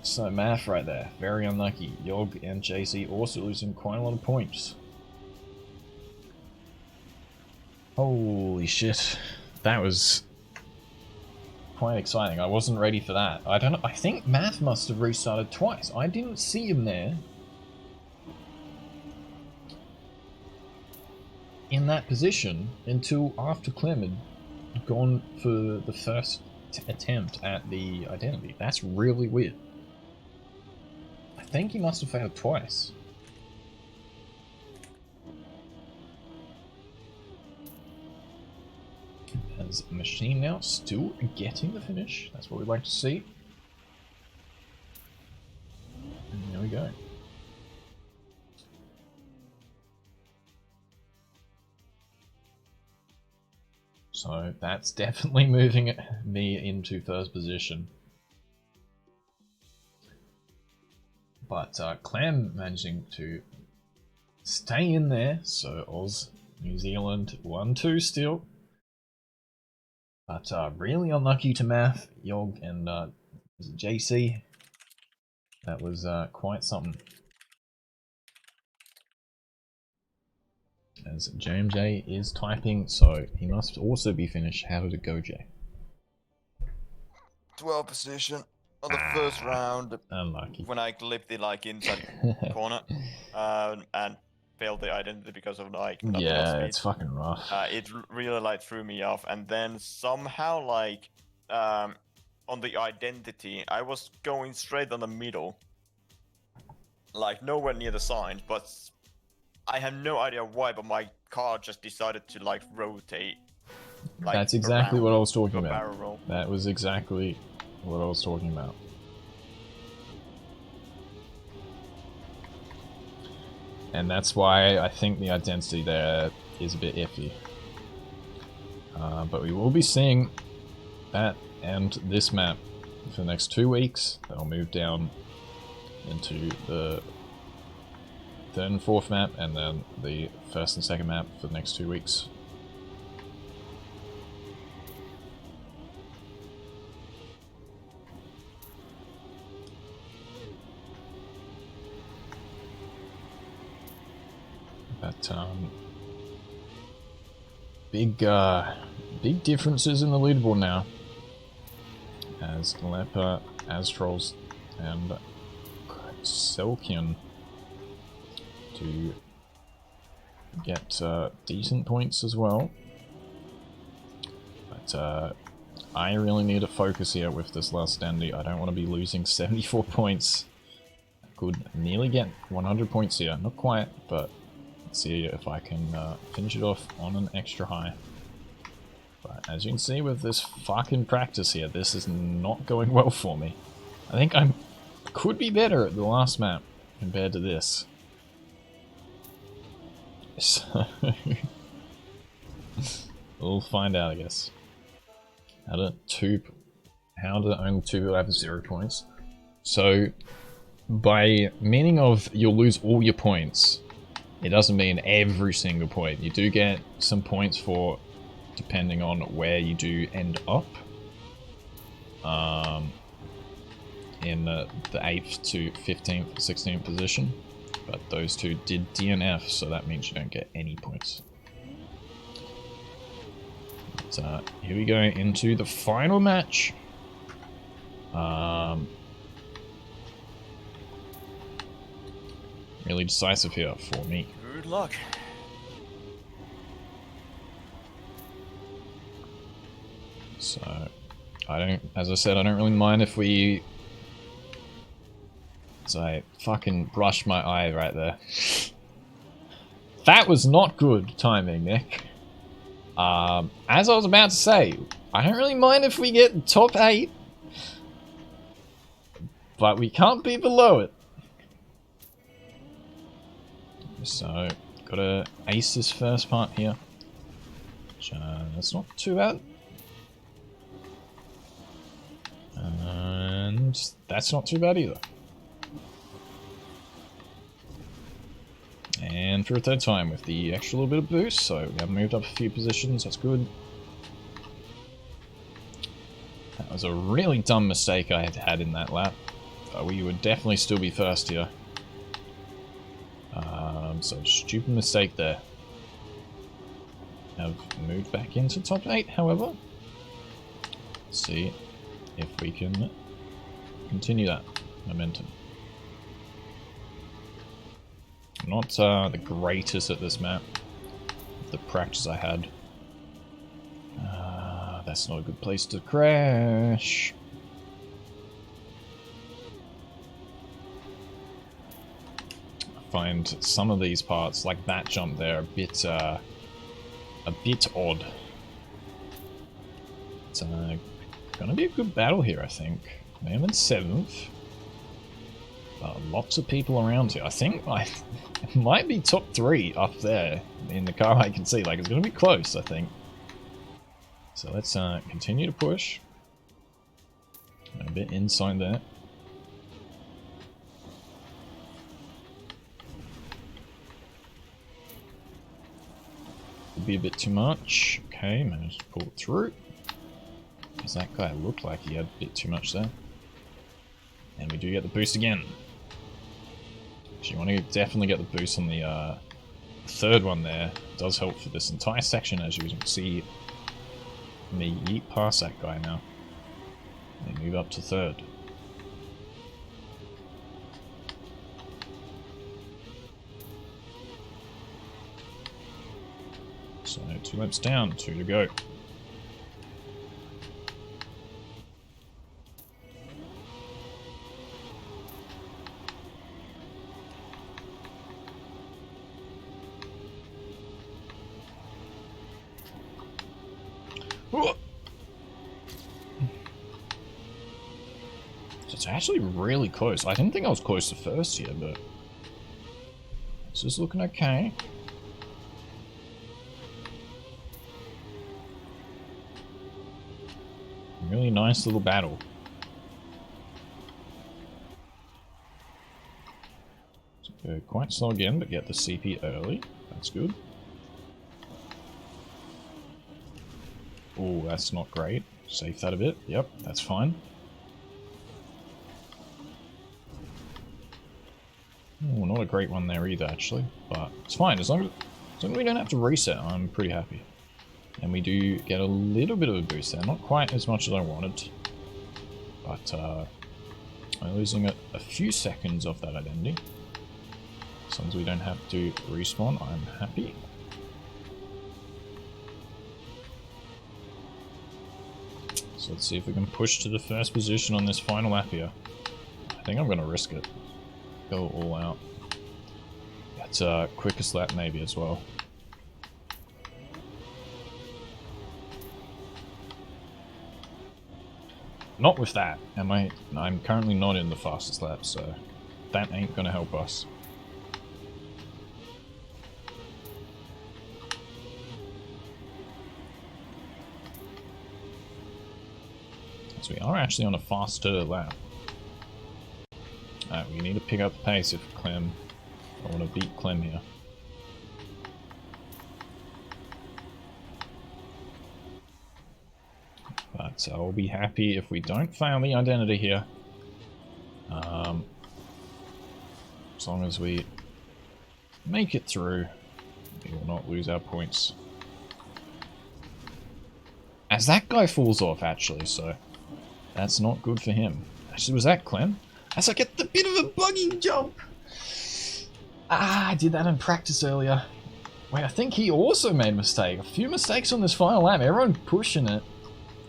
So, Math right there. Very unlucky. Yog and JC also losing quite a lot of points. Holy shit. That was quite exciting. I wasn't ready for that. I don't know. I think Math must have restarted twice. I didn't see him there in that position until after Clem had gone for the first attempt at the identity. That's really weird. I think he must have failed twice. As Machine now still getting the finish. That's what we'd like to see. we go. So that's definitely moving me into first position. But Clam managing to stay in there, so Oz, New Zealand 1-2 still. But really unlucky to Math, Yog, and JC. That was quite something. As JMJ is typing, so he must also be finished. How did it go, Jay? 12th position on the first round. Unlucky. When I clipped the like inside corner and failed the identity because of like not enough speed. It's fucking rough. It really like threw me off, and then somehow like on the identity I was going straight on the middle, like nowhere near the sign, but I have no idea why, but my car just decided to like rotate. Like, that's exactly what I was talking about. Barrel roll. That was exactly what I was talking about. And that's why I think the identity there is a bit iffy. But we will be seeing that and this map for the next 2 weeks. They'll move down into the third and fourth map, and then the first and second map for the next 2 weeks. But big differences in the leaderboard now, as Leper, Astrals, and Selkian to get decent points as well. But I really need to focus here with this last standy. I don't want to be losing 74 points. I could nearly get 100 points here. Not quite, but let's see if I can finish it off on an extra high. But as you can see with this fucking practice here, this is not going well for me. I think I could be better at the last map compared to this. So we'll find out, I guess. How do only 2 people have 0 points? So by meaning of you'll lose all your points, it doesn't mean every single point. You do get some points for depending on where you do end up. In the 8th to 15th, 16th position. But those two did DNF, so that means you don't get any points. But, here we go into the final match. Really decisive here for me. Good luck. So, as I said, I don't really mind if we... So I fucking brushed my eye right there. That was not good timing, Nick. As I was about to say, I don't really mind if we get top 8. But we can't be below it. So, gotta ace this first part here. Which, that's not too bad. And that's not too bad either. And for a third time with the extra little bit of boost, so we have moved up a few positions, that's good. That was a really dumb mistake I had in that lap. We would definitely still be first here. So stupid mistake there. Have moved back into top 8, however. Let's see if we can continue that momentum. Not the greatest at this map. The practice I had. That's not a good place to crash. I find some of these parts, like that jump there, a bit odd. It's gonna be a good battle here, I think. Man in 7th. Lots of people around here. I think it might be top 3 up there in the car I can see. Like, it's going to be close, I think. So let's continue to push. A bit inside there. Could be a bit too much. Okay, managed to pull it through. Because that guy looked like he had a bit too much there. And we do get the boost again. So you want to definitely get the boost on the third one there. It does help for this entire section, as you can see me yeet past that guy now. And move up to third. So 2 laps down, 2 to go. So it's actually really close. I didn't think I was close to first here, but this is looking okay. Really nice little battle. So go quite slow again, but get the CP early. That's good. Oh, that's not great. Save that a bit. Yep, that's fine. Oh, not a great one there either, actually. But it's fine. As long as we don't have to reset, I'm pretty happy. And we do get a little bit of a boost there. Not quite as much as I wanted. But I'm losing a few seconds off that identity. As long as we don't have to respawn, I'm happy. So let's see if we can push to the first position on this final lap here. I think I'm going to risk it. Go all out. That's quickest lap maybe as well. Not with that. I'm currently not in the fastest lap, so that ain't going to help us. So we are actually on a faster lap. Alright, we need to pick up the pace if Clem... I want to beat Clem here. But I'll be happy if we don't fail the identity here. As long as we make it through, we will not lose our points. As that guy falls off, actually, so... That's not good for him. Actually, was that Clem? As I get the bit of a buggy jump! Ah, I did that in practice earlier. Wait, I think he also made a mistake. A few mistakes on this final lap. Everyone pushing it.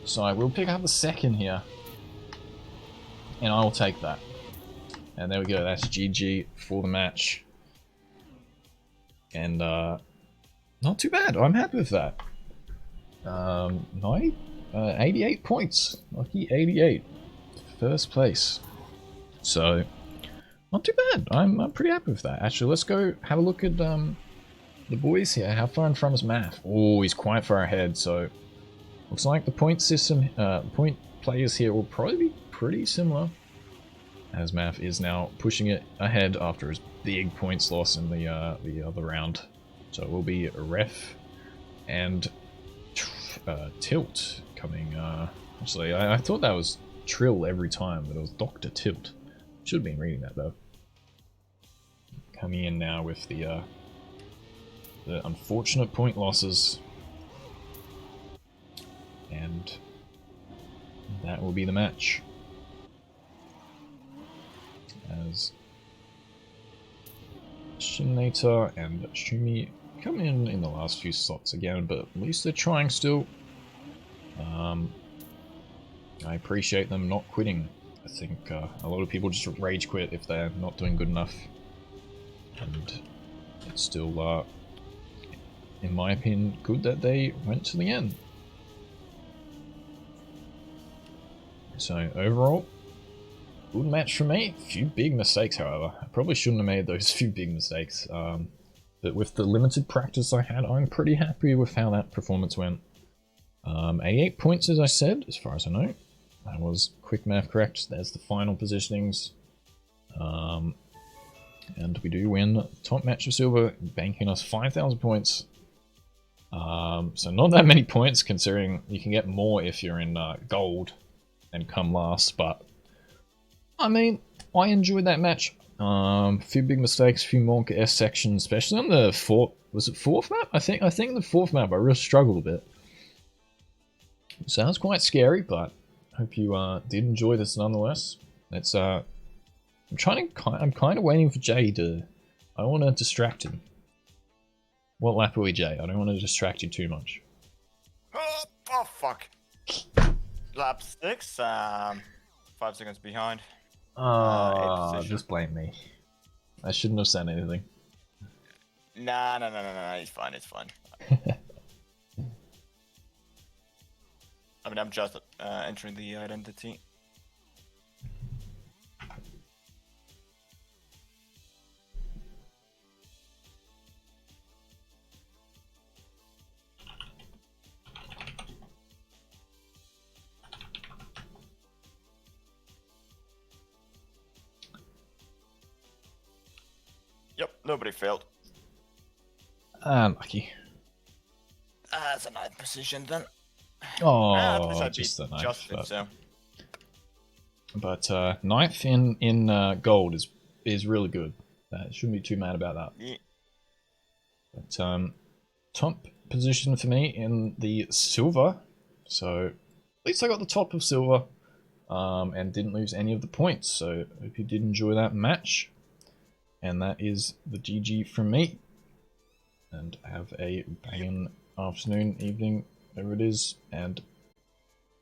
So I will pick up the second here. And I will take that. And there we go. That's GG for the match. And, not too bad. I'm happy with that. 88 points. Lucky 88. First place. So, not too bad. I'm pretty happy with that. Actually, let's go have a look at the boys here. How far in front is Math? Oh, he's quite far ahead. So, looks like the point system, point players here will probably be pretty similar. As Math is now pushing it ahead after his big points loss in the other round. So it will be Ref and Tilt coming. Actually, I thought that was Trill every time, but it was Dr. Tilt. Should have been reading that though. Coming in now with the unfortunate point losses, and that will be the match. As Shinator and Shumi come in the last few slots again, but at least they're trying still. I appreciate them not quitting. I think a lot of people just rage quit if they're not doing good enough. And it's still, in my opinion, good that they went to the end. So overall, Good match for me. A few big mistakes, however. I probably shouldn't have made those few big mistakes. But with the limited practice I had, I'm pretty happy with how that performance went. 88 points, as I said, as far as I know. That was quick math correct. There's the final positionings. And we do win top match of silver, banking us 5,000 points. So not that many points, considering you can get more if you're in gold and come last, but I mean, I enjoyed that match. A few big mistakes, a few more S sections, especially on the fourth map? I think the fourth map I really struggled a bit. Sounds quite scary, but I hope you did enjoy this nonetheless. It's I'm kind of waiting for Jay to. I don't want to distract him. What lap are we, Jay? I don't want to distract you too much. Oh fuck. Lap 6, 5 seconds behind. Just blame me. I shouldn't have said anything. Nah, it's fine, it's fine. I mean, I'm just entering the identity. Yep, nobody failed. Unlucky. That's a 9th position then. Oh, at least I just beat the 9th. Justin, so. But 9th in gold is really good. Shouldn't be too mad about that. Yeah. But top position for me in the silver. So at least I got the top of silver. And didn't lose any of the points. So hope you did enjoy that match. And that is the GG from me. And have a banging afternoon, evening, whatever it is, and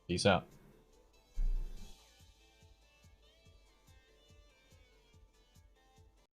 peace out.